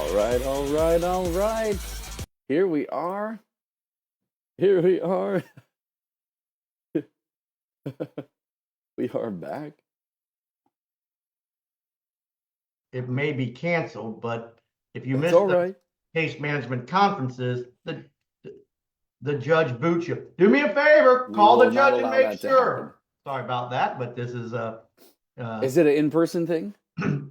All right. Here we are. Here we are. We are back. It may be canceled, but if you That's miss all the right. case management conferences, the judge boots you. Do me a favor, We call the will not judge and allow make that to happen. sure. Sorry about that, but this is Is it an in-person thing?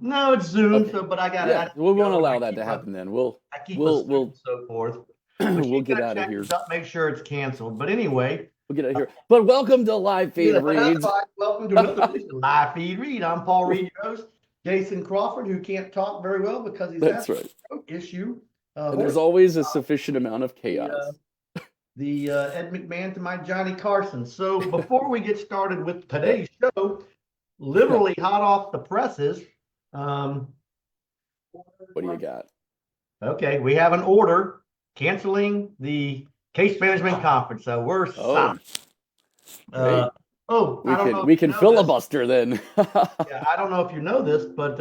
no, it's Zoom. Okay. So, but I Yeah, got we won't allow that to happen then. I keep a We'll suit and so forth. But we'll you get gotta out of check here. this up, make sure it's canceled. But anyway, We'll get out of here. But welcome to Live Feed Reads. welcome to another edition of Live Feed Read. I'm Paul Reed, your host. Jason Crawford, who can't talk very well because he's That's had right. a throat issue. And there's always a sufficient amount of chaos. The Ed McMahon to my Johnny Carson. So before we get started with today's show, literally hot off the presses. What do you got? Okay, we have an order canceling the case management conference. So we're signed. I don't know. We can filibuster then. Yeah, I don't know if you know this, but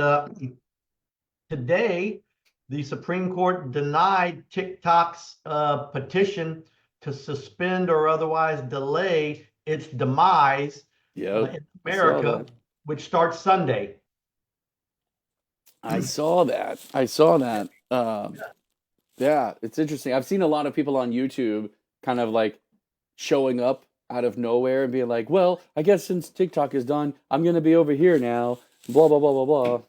today the Supreme Court denied TikTok's petition to suspend or otherwise delay its demise in America, which starts Sunday. I saw that. Yeah, it's interesting. I've seen a lot of people on YouTube kind of like showing up out of nowhere and being like, well, I guess since TikTok is done, I'm going to be over here now, blah, blah, blah, blah, blah.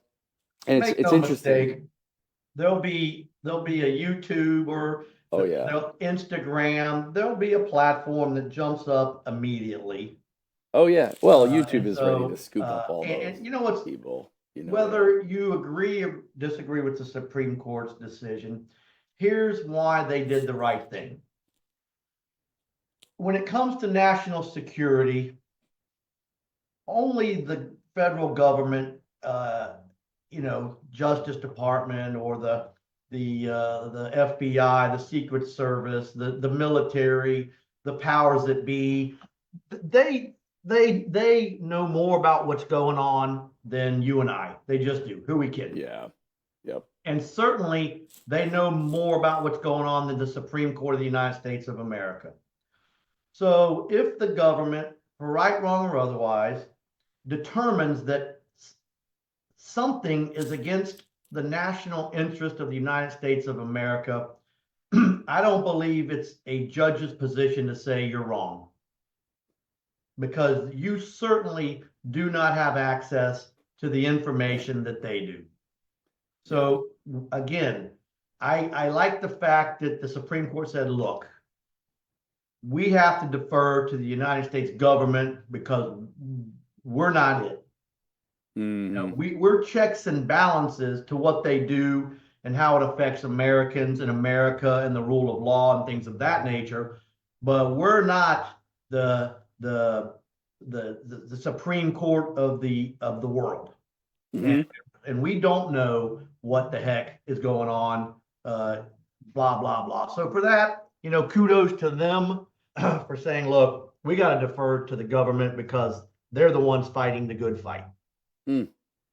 And it's interesting. Mistake. There'll be a YouTube or Instagram. There'll be a platform that jumps up immediately. Oh, yeah. Well, YouTube is ready to scoop up all those and you know what's people. Whether you agree or disagree with the Supreme Court's decision, here's why they did the right thing. When it comes to national security, only the federal government, Justice Department or the FBI, the Secret Service, the military, the powers that be, they know more about what's going on than you and I. They just do. Who we kidding? Yeah. Yep. And certainly they know more about what's going on than the Supreme Court of the United States of America. So if the government, for right, wrong, or otherwise, determines that something is against the national interest of the United States of America, I don't believe it's a judge's position to say you're wrong, because you certainly do not have access to the information that they do. So again, I like the fact that the Supreme Court said, look, we have to defer to the United States government because we're not it. Mm-hmm. We're checks and balances to what they do and how it affects Americans and America and the rule of law and things of that nature. But we're not the Supreme Court of the world. Mm-hmm. And we don't know what the heck is going on, blah, blah, blah. So for that, kudos to them for saying, look, we got to defer to the government because they're the ones fighting the good fight. All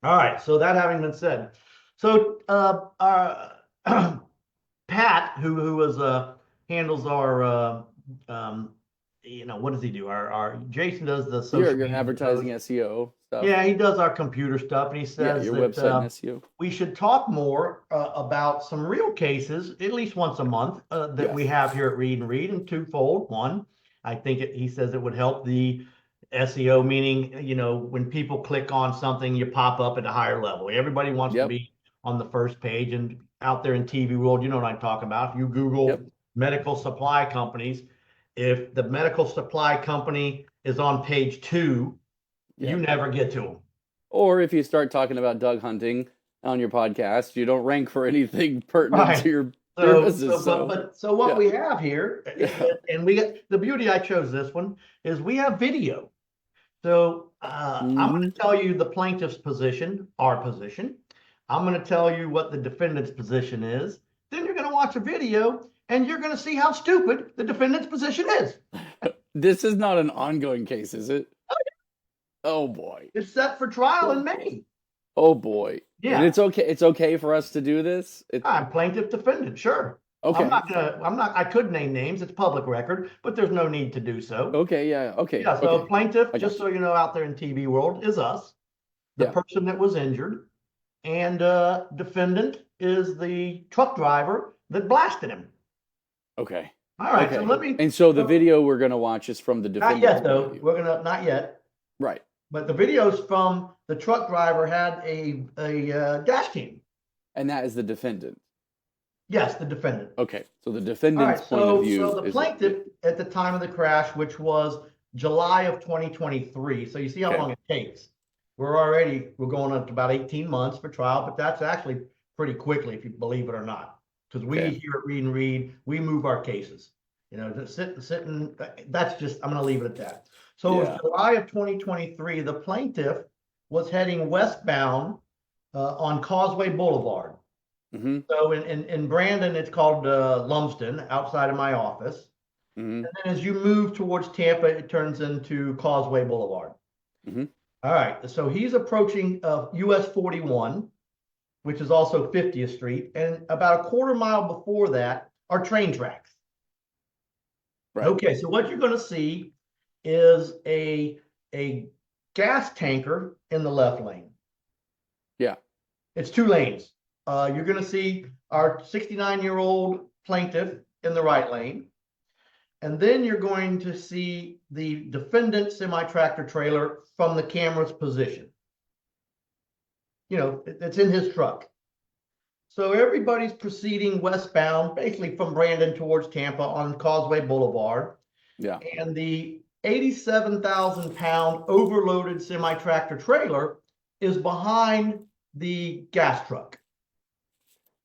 right. So that having been said, so Pat, who handles our, what does he do? Our Jason does the social media advertising SEO stuff. Yeah, he does our computer stuff, and he says your website and SEO. We should talk more about some real cases, at least once a month, that we have here at Reed and Reed, and twofold. One, I think he says it would help the SEO, meaning when people click on something, you pop up at a higher level. Everybody wants to be on the first page, and out there in TV world, you know what I'm talking about. If you Google medical supply companies, if the medical supply company is on page 2, you never get to them. Or if you start talking about dog hunting on your podcast, you don't rank for anything pertinent to your business. So what we have here, and we get the beauty, I chose this one, is we have video. So I'm going to tell you the plaintiff's position, our position. I'm going to tell you what the defendant's position is. Then you're going to watch a video, and you're going to see how stupid the defendant's position is. This is not an ongoing case, is it? Oh, boy. It's set for trial in May. Oh, boy. And Yeah, it's okay for us to do this. I'm plaintiff defendant, sure. Okay. I could name names, it's public record, but there's no need to do so. Okay, yeah, okay, Yeah, so okay. plaintiff, I just got so you. you know, out there in TV world is us, the Yeah. person that was injured, and defendant is the truck driver that blasted him. Okay. All right, so Okay. let me, And so the so video we're gonna watch is from the not defendant's yet point of though, view. we're gonna, not yet, Right. but the videos from the truck driver had a dash cam. And that is the defendant. Yes, the defendant. Okay. So the All defendant's right, point of so view the is yeah. plaintiff at the time of the crash, which was July of 2023, so you see how Okay. long it takes. We're going up to about 18 months for trial, but that's actually pretty quickly, if you believe it or not. Because we Okay. here at Reed and Reed, we move our cases. You know, just sitting, that's just, I'm going to leave it at that. So it Yeah. was July of 2023, the plaintiff was heading westbound on Causeway Boulevard. Mm-hmm. So in Brandon, it's called Lumsden, outside of my office. Mm-hmm. And then as you move towards Tampa, it turns into Causeway Boulevard. Mm-hmm. All right, so he's approaching US 41, which is also 50th Street, and about a quarter mile before that are train tracks. Right. Okay, so what you're going to see is a gas tanker in the left lane. Yeah. It's 2 lanes. You're going to see our 69-year-old plaintiff in the right lane. And then you're going to see the defendant semi-tractor trailer from the camera's position. You know, it's in his truck. So everybody's proceeding westbound, basically from Brandon towards Tampa on Causeway Boulevard. Yeah. And the 87,000-pound overloaded semi-tractor trailer is behind the gas truck.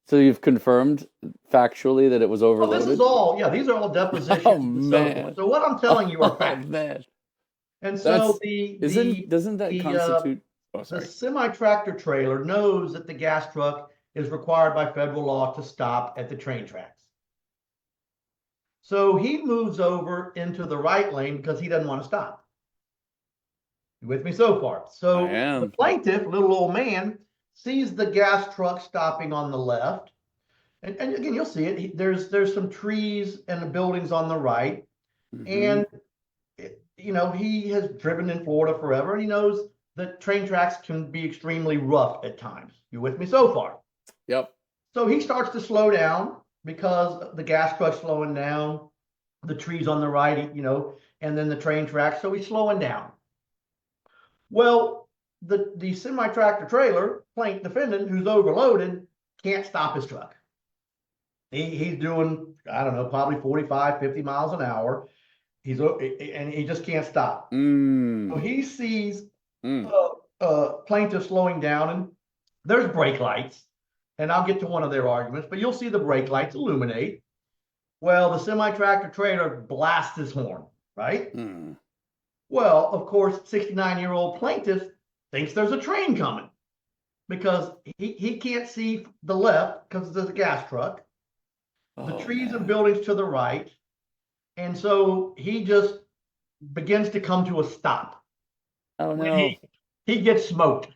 So you've confirmed factually that it was Oh, overloaded? this is all, yeah, these are all depositions Oh, and so forth. man. So what I'm telling you are Oh, facts. man. And so That's doesn't that constitute the sorry. semi-tractor trailer knows that the gas truck is required by federal law to stop at the train tracks. So he moves over into the right lane because he doesn't want to stop. You with me so far? So I am. the plaintiff, little old man, sees the gas truck stopping on the left. And again, you'll see it. There's some trees and the buildings on the right. Mm-hmm. And, you know, he has driven in Florida forever, and he knows that train tracks can be extremely rough at times. You with me so far? Yep. So he starts to slow down because the gas truck's slowing down, the trees on the right, you know, and then the train tracks. So he's slowing down. Well, the semi-tractor trailer, plaintiff defendant, who's overloaded, can't stop his truck. He's doing, I don't know, probably 45, 50 miles an hour. And he just can't stop. So he sees plaintiff slowing down, and there's brake lights. And I'll get to one of their arguments, but you'll see the brake lights illuminate. Well, the semi-tractor trailer blasts his horn, right? Well, of course, 69-year-old plaintiff thinks there's a train coming because he can't see the left because there's a gas truck. The trees and buildings to the right. And so he just begins to come to a stop. Oh, when no. he gets smoked.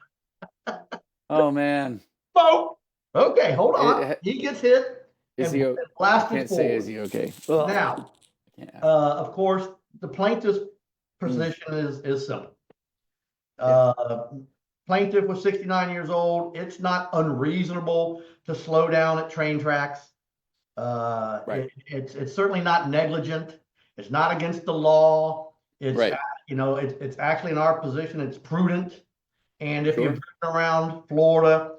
Oh, man. Smoke. Okay, hold on. He gets hit Is and he I blasted can't forward. say is he okay. Now, of course, the plaintiff's position is simple. Plaintiff was 69 years old. It's not unreasonable to slow down at train tracks. Right. It's certainly not negligent. It's not against the law. It's Right. you know, it's actually in our position. It's prudent. And if Sure. you've driven around Florida,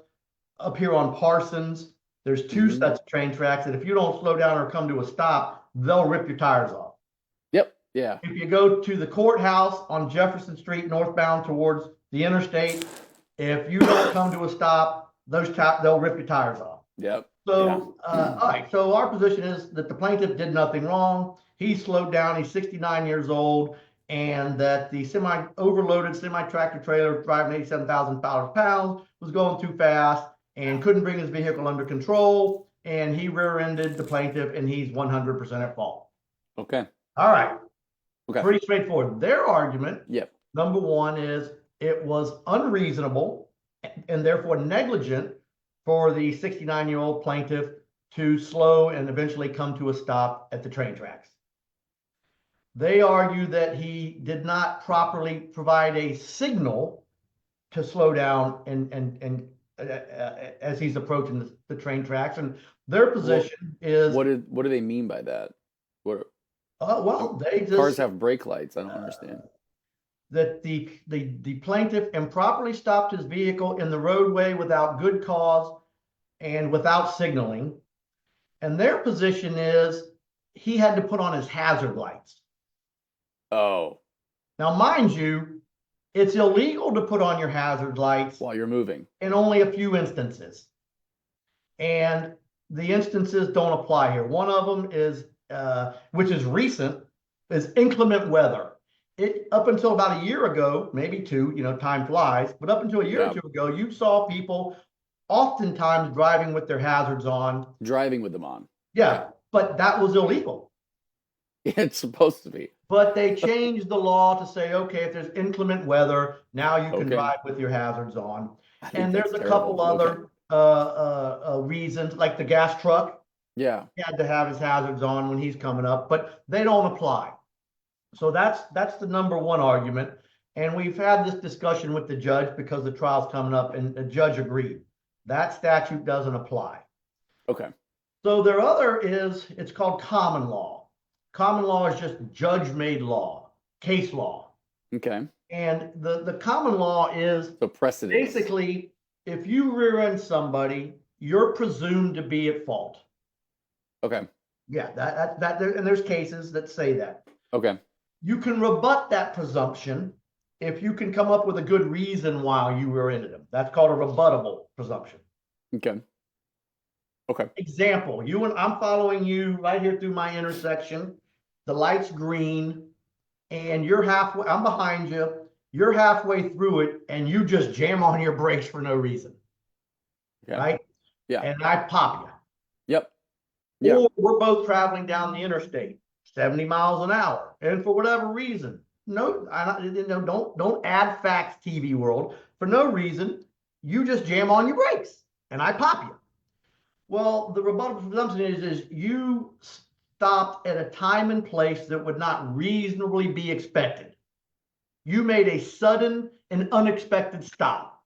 up here on Parsons, there's 2 sets of train tracks that if you don't slow down or come to a stop, they'll rip your tires off. Yep. Yeah. If you go to the courthouse on Jefferson Street northbound towards the interstate, if you don't come to a stop, they'll rip your tires off. Yep. So, all right. So our position is that the plaintiff did nothing wrong. He slowed down. He's 69 years old, and that the overloaded semi-tractor trailer driving 87,000 pounds was going too fast and couldn't bring his vehicle under control, and he rear-ended the plaintiff, and he's 100% at fault. Okay. All right. Okay. Pretty straightforward. Their argument, Yep. number one, is it was unreasonable and therefore negligent for the 69-year-old plaintiff to slow and eventually come to a stop at the train tracks. They argue that he did not properly provide a signal to slow down and as he's approaching the train tracks. And their position is what do they mean by that? What well, they just cars have brake lights. I don't understand. That the plaintiff improperly stopped his vehicle in the roadway without good cause and without signaling. And their position is he had to put on his hazard lights. Oh. Now, mind you, it's illegal to put on your hazard lights while you're moving in only a few instances. And the instances don't apply here. One of them is, which is recent, is inclement weather. Up until about a year ago, maybe two, time flies, but up until a year or two ago, you saw people oftentimes driving with their hazards on. Driving with them on. Yeah, but that was illegal. It's supposed to be. But they changed the law to say, okay, if there's inclement weather, now you can drive with your hazards on. And there's a couple other reasons, like the gas truck. Yeah. He had to have his hazards on when he's coming up, but they don't apply. So that's the number one argument. And we've had this discussion with the judge because the trial's coming up, and the judge agreed. That statute doesn't apply. Okay. So their other is, it's called common law. Common law is just judge-made law, case law. Okay. And the common law is so precedent. Basically, if you rear-end somebody, you're presumed to be at fault. Okay. Yeah, that and there's cases that say that. Okay. You can rebut that presumption if you can come up with a good reason why you rear-ended them. That's called a rebuttable presumption. Okay. Okay. Example, I'm following you right here through my intersection. The light's green, and I'm behind you. You're halfway through it, and you just jam on your brakes for no reason. Okay. Right? Yeah. And I pop you. Yep. Yeah. Or we're both traveling down the interstate, 70 miles an hour, and for whatever reason, don't add facts, TV world. For no reason, you just jam on your brakes, and I pop you. Well, the rebuttable presumption is you stopped at a time and place that would not reasonably be expected. You made a sudden and unexpected stop,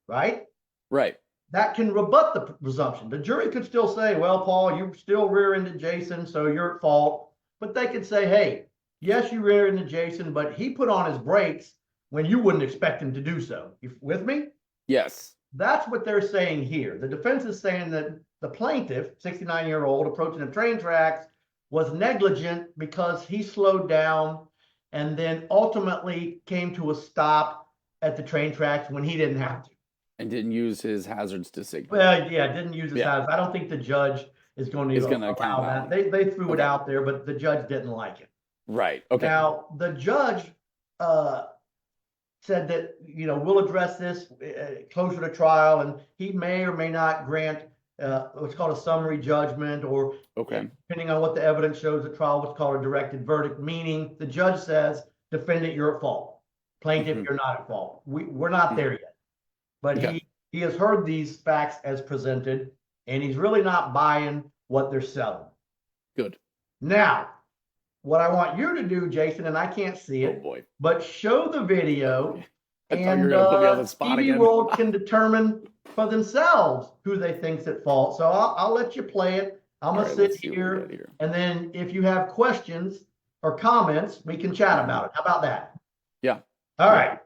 right? Right. That can rebut the presumption. The jury could still say, well, Paul, you still rear-ended Jason, so you're at fault. But they could say, hey, yes, you rear-ended Jason, but he put on his brakes when you wouldn't expect him to do so. You with me? Yes. That's what they're saying here. The defense is saying that the plaintiff, 69-year-old, approaching the train tracks, was negligent because he slowed down and then ultimately came to a stop at the train tracks when he didn't have to. And didn't use his hazards to signal. Well, yeah, didn't use his hazards. I don't think the judge is going to allow that. They threw it out there, but the judge didn't like it. Right. Okay. Now, the judge said that, we'll address this closer to trial, and he may or may not grant what's called a summary judgment, or depending on what the evidence shows at trial, what's called a directed verdict, meaning the judge says, defendant, you're at fault. Plaintiff, you're not at fault. We're not there yet. But he has heard these facts as presented, and he's really not buying what they're selling. Good. Now, what I want you to do, Jason, and I can't see it, but show the video, and TV World can determine for themselves who they think's at fault. So I'll let you play it. I'm going to sit here, and then if you have questions or comments, we can chat about it. How about that? Yeah. All right.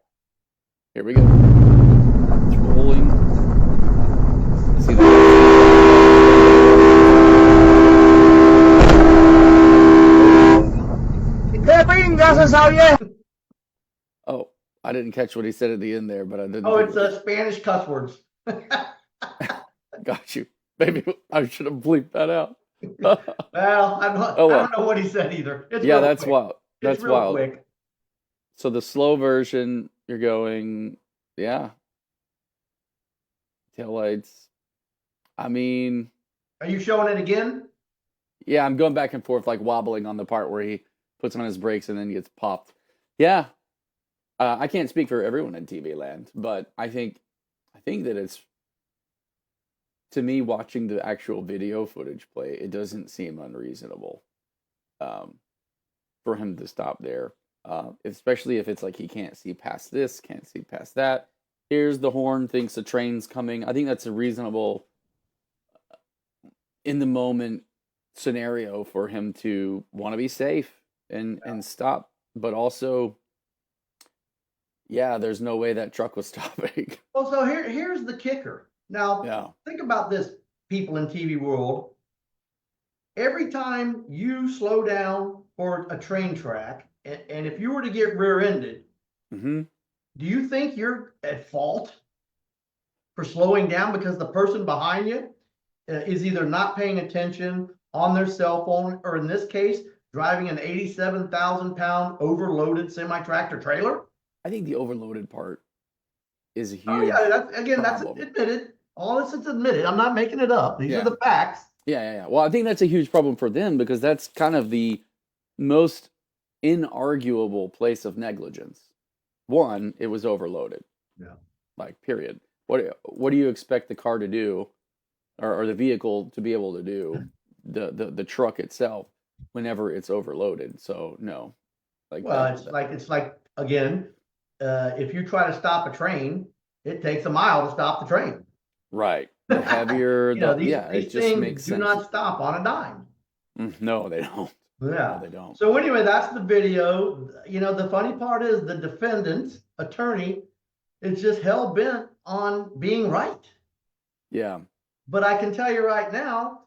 Here we go. It's rolling. See that? Oh, I didn't catch what he said at the end there, but I didn't. Oh, it's Spanish cuss words. Got you. Maybe I should have bleeped that out. Well, I don't know what he said either. That's wild. That's wild. Quick. So the slow version, you're going, taillights. I mean, are you showing it again? Yeah, I'm going back and forth, like wobbling on the part where he puts on his brakes and then gets popped. Yeah. I can't speak for everyone in TV land, but I think think that it's, to me, watching the actual video footage play, it doesn't seem unreasonable um, for him to stop there, especially if it's like he can't see past this, can't see past that. Here's the horn, thinks a train's coming. I think that's a reasonable, in the moment scenario for him to want to be safe and stop. But also, yeah, there's no way that truck was stopping. Well, so here's the kicker. Now, Yeah. think about this, people in TV world. Every time you slow down for a train track, and if you were to get rear-ended, Mm-hmm. do you think you're at fault for slowing down because the person behind you is either not paying attention on their cell phone, or in this case, driving an 87,000-pound overloaded semi-tractor trailer? I think the overloaded part is a Oh huge yeah, that's problem. admitted. All this is admitted. I'm not making it up. These are Yeah. the facts. Yeah. Well, I think that's a huge problem for them because that's kind of the most inarguable place of negligence. One, it was overloaded. Yeah. Like, period. What do you expect the car to do, or the vehicle to be able to do, the truck itself, whenever it's overloaded? So no, like Well, that. it's like again, if you try to stop a train, it takes a mile to stop the train. Right. The heavier, You know, the yeah, it these just things makes do sense. not stop on a dime. No, they don't. No, Yeah. they don't. So anyway, that's the video. You know, the funny part is the defendant's attorney is just hell bent on being right. Yeah. But I can tell you right now,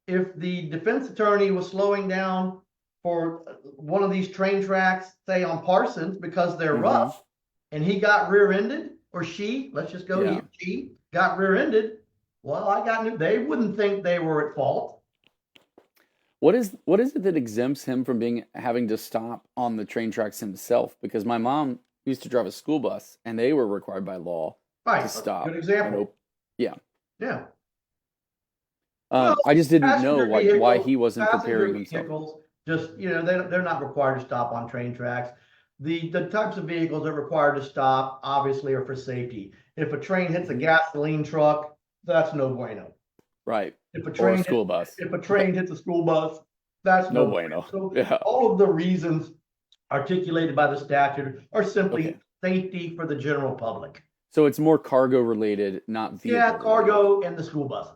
if the defense attorney was slowing down for one of these train tracks, say on Parsons, because they're Mm-hmm. rough, and he got rear-ended, or she, let's just go Yeah. she got rear-ended, well, they wouldn't think they were at fault. What is it that exempts him from having to stop on the train tracks himself? Because my mom used to drive a school bus, and they were required by law Right. to stop. Good example. Yeah. Yeah. Well, I just didn't know passenger why vehicles, he wasn't passenger preparing himself. vehicles, just, you know, they're not required to stop on train tracks. The types of vehicles that are required to stop obviously are for safety. If a train hits a gasoline truck, that's no bueno. Right. If a Or a train school bus. If a train hits a school bus, that's No no bueno. So Yeah. all of the reasons articulated by the statute are simply Okay. safety for the general public. So it's more cargo related, not vehicle Yeah, related. cargo and the school buses.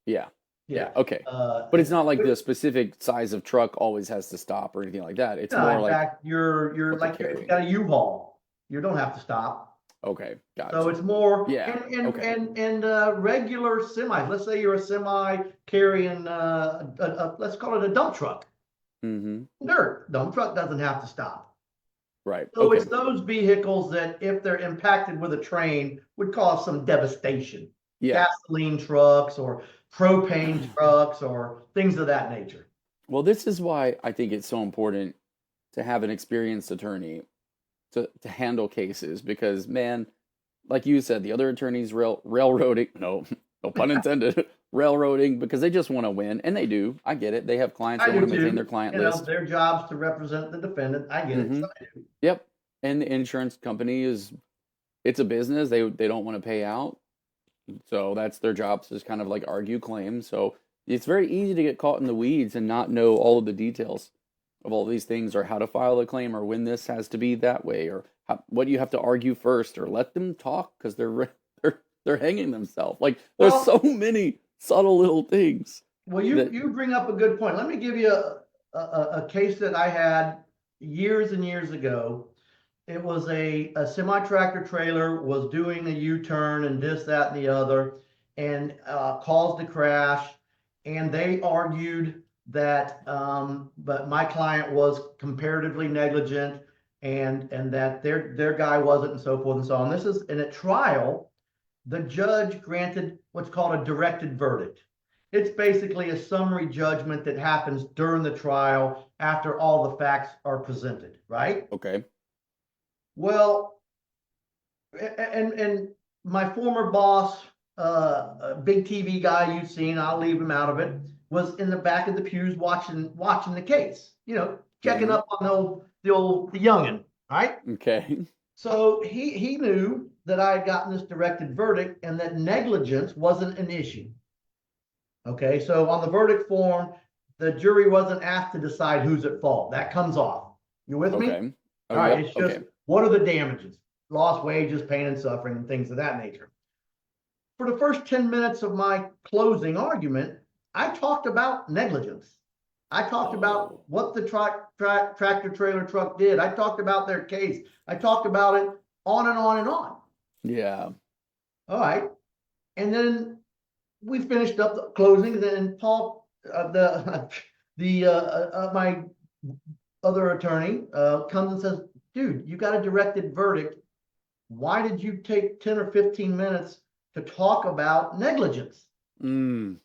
Yeah. Yeah. Okay. But it's not like the specific size of truck always has to stop or anything like that. It's No, more in like, fact, you're what they're like you carrying. got a U-Haul. You don't have to stop. okay, gotcha. So it's more Yeah, okay. and regular semis. Let's say you're a semi carrying let's call it a dump truck. Mm-hmm. Dirt. Dump truck doesn't have to stop. Right. So Okay. it's those vehicles that, if they're impacted with a train, would cause some devastation. Yeah. Gasoline trucks or propane trucks or things of that nature. Well, this is why I think it's so important to have an experienced attorney to handle cases because, man, like you said, the other attorneys railroading, no pun intended, railroading because they just want to win, and they do. I get it. They have clients, they want to maintain their client list. Their job's to represent the defendant. I get it. So I do. Yep. And the insurance company it's a business. They don't want to pay out. So that's their job, to just kind of like argue claims. So it's very easy to get caught in the weeds and not know all of the details of all these things, or how to file a claim, or when this has to be that way, or what you have to argue first, or let them talk because they're hanging themselves. Like there's so many subtle little things. Well, you bring up a good point. Let me give you a case that I had years and years ago. It was a semi-tractor trailer was doing a U-turn and this, that, and the other, and caused a crash. And they argued that, but my client was comparatively negligent, and that their guy wasn't, and so forth and so on. This is in a trial. The judge granted what's called a directed verdict. It's basically a summary judgment that happens during the trial after all the facts are presented, right? Okay. Well, and my former boss, a big TV guy you've seen, I'll leave him out of it, was in the back of the pews watching the case, checking up on the youngin', right? Okay. So he knew that I had gotten this directed verdict and that negligence wasn't an issue. Okay, so on the verdict form, the jury wasn't asked to decide who's at fault. That comes off. You with me? Okay. All right, Yep. it's just what are the damages? Lost wages, pain and suffering, and things of that nature. For the first 10 minutes of my closing argument, I talked about negligence. I talked about what the tractor trailer truck did. I talked about their case. I talked about it on and on and on. Yeah. All right. And then we finished up the closing, and Paul, my other attorney, comes and says, dude, you got a directed verdict. Why did you take 10 or 15 minutes to talk about negligence? A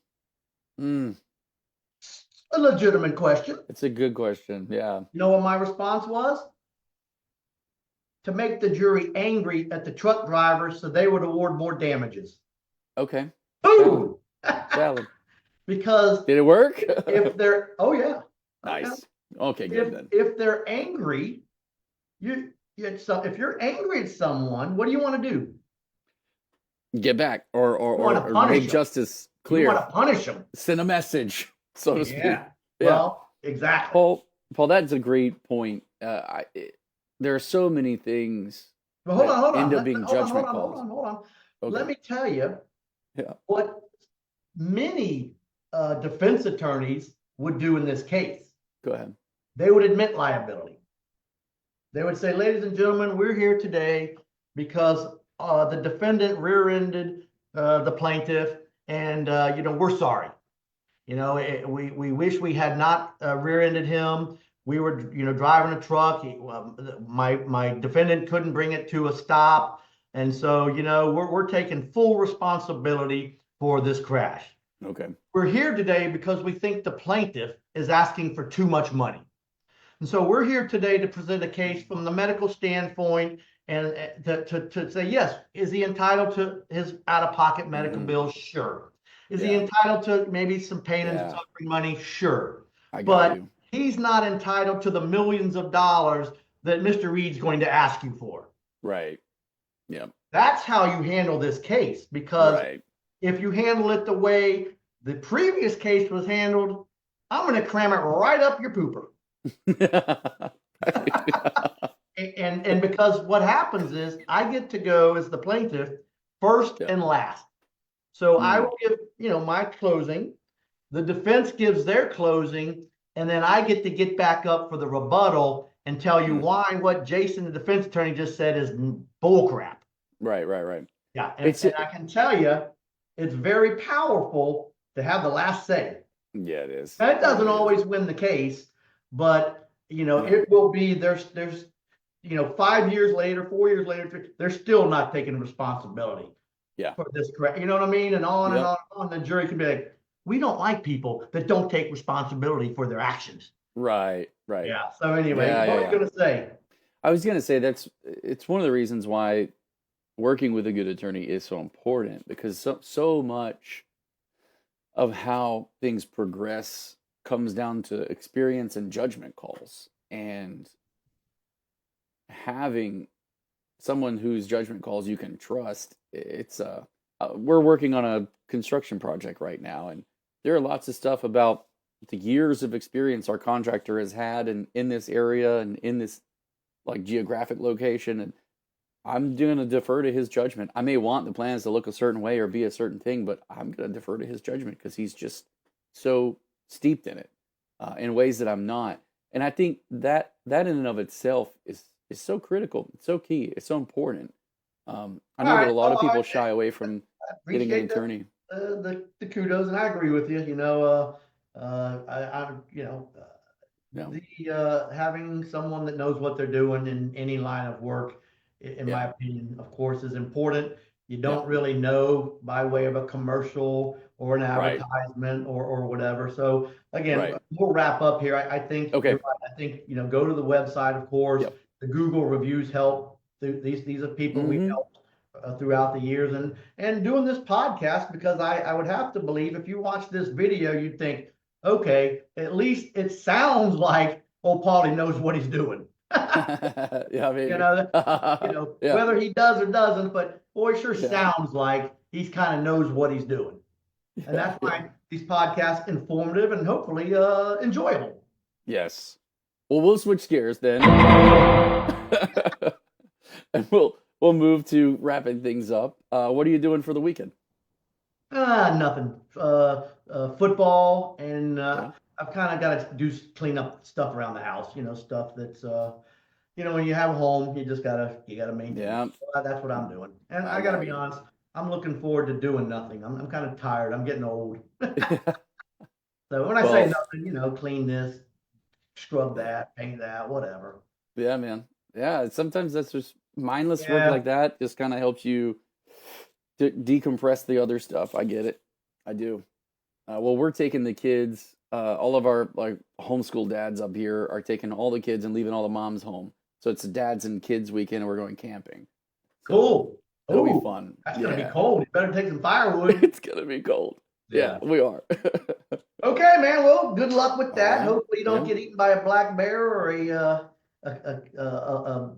legitimate question. It's a good question. Yeah. You know what my response was? To make the jury angry at the truck driver so they would award more damages. Okay. Boom! Valid. Because did it work? if they're, oh yeah. Nice. Okay, good then. If they're angry, if you're angry at someone, what do you want to do? Get back or make justice clear. You want to punish them. Send a message, so to speak. Yeah. Well, exactly. Paul, that's a great point. There are so many things hold on. end up being judgment calls. Hold on. Okay. Let me tell you what many defense attorneys would do in this case. Go ahead. They would admit liability. They would say, ladies and gentlemen, we're here today because the defendant rear-ended the plaintiff, and we're sorry. We wish we had not rear-ended him. We were driving a truck. My defendant couldn't bring it to a stop, and so we're taking full responsibility for this crash. Okay. We're here today because we think the plaintiff is asking for too much money. And so we're here today to present a case from the medical standpoint and to say, yes, is he entitled to his out-of-pocket medical bills? Sure. Is he entitled to maybe some pain and suffering money? Sure. But he's not entitled to the millions of dollars that Mr. Reed's going to ask you for. Right. Yeah. That's how you handle this case, because if you handle it the way the previous case was handled, I'm going to cram it right up your pooper. and because what happens is I get to go as the plaintiff first and last. So I will give, my closing, the defense gives their closing, and then I get to get back up for the rebuttal and tell you why what Jason, the defense attorney, just said is bullcrap. Right. Yeah, and I can tell you, it's very powerful to have the last say. Yeah, it is. That doesn't always win the case, but it will be. There's 5 years later, 4 years later, they're still not taking responsibility. For this, correct? You know what I mean? And on and on and on. The jury can be like, we don't like people that don't take responsibility for their actions. Right. Yeah. So anyway, what are you going to say? I was going to say it's one of the reasons why working with a good attorney is so important, because so much of how things progress comes down to experience and judgment calls, and having someone whose judgment calls you can trust. It's we're working on a construction project right now, and there are lots of stuff about the years of experience our contractor has had in this area and in this geographic location, and I'm going to defer to his judgment. I may want the plans to look a certain way or be a certain thing, but I'm going to defer to his judgment because he's just so steeped in it in ways that I'm not. And I think that in and of itself is so critical. It's so key. It's so important. I know that a lot of people shy away from getting an attorney. The kudos, and I agree with you. Having someone that knows what they're doing in any line of work, in my opinion, of course, is important. You don't really know by way of a commercial or an advertisement or whatever. So again, we'll wrap up here. I think you're right. I think go to the website, of course. The Google reviews help. These are people we've helped throughout the years, and doing this podcast, because I would have to believe if you watch this video, you'd think, okay, at least it sounds like Paulie knows what he's doing. Yeah, maybe. You know, Yeah. whether he does or doesn't, but boy, it sure Yeah. sounds like he's kind of knows what he's doing. And Yeah. that's Yeah. why these podcasts informative and hopefully enjoyable. Yes. Well, we'll switch gears then. And we'll move to wrapping things up. What are you doing for the weekend? Nothing. Football, and Yeah. I've kind of got to do clean up stuff around the house. Stuff that's when you have a home, you gotta maintain it. Yeah. So that's what I'm doing. And I I gotta got be you. honest, I'm looking forward to doing nothing. I'm kind of tired. I'm getting old. So when I say Well, nothing, clean this, scrub yeah. that, paint that, whatever. Yeah, man. Yeah, sometimes that's just mindless work Yeah, like that just kind of helps you decompress the other stuff. I get it. I do. Well, we're taking the kids, all of our like homeschool dads up here are taking all the kids and leaving all the moms home. So it's a dads and kids weekend and we're going camping. So cool. it'll be Oh, fun. that's gonna be Yeah. cold. You better take some firewood. It's gonna be cold. Yeah, Yeah. we are. Okay, man. Well, good luck with All that. right. Hopefully, you don't Yeah. get eaten by a black bear or a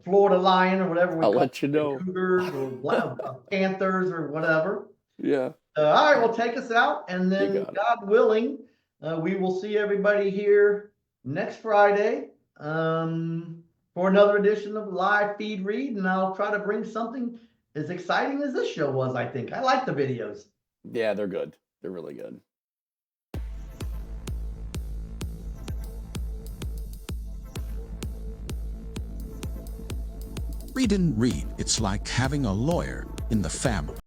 Florida lion or whatever we I'll call let you it, know. cougars or panthers or whatever. Yeah. All right, well, take us out, and You then got it. God willing, we will see everybody here next Friday for another edition of Live Feed Read, and I'll try to bring something as exciting as this show was. I think I like the videos. Yeah, they're good. They're really good. Reed and Reed, it's like having a lawyer in the family.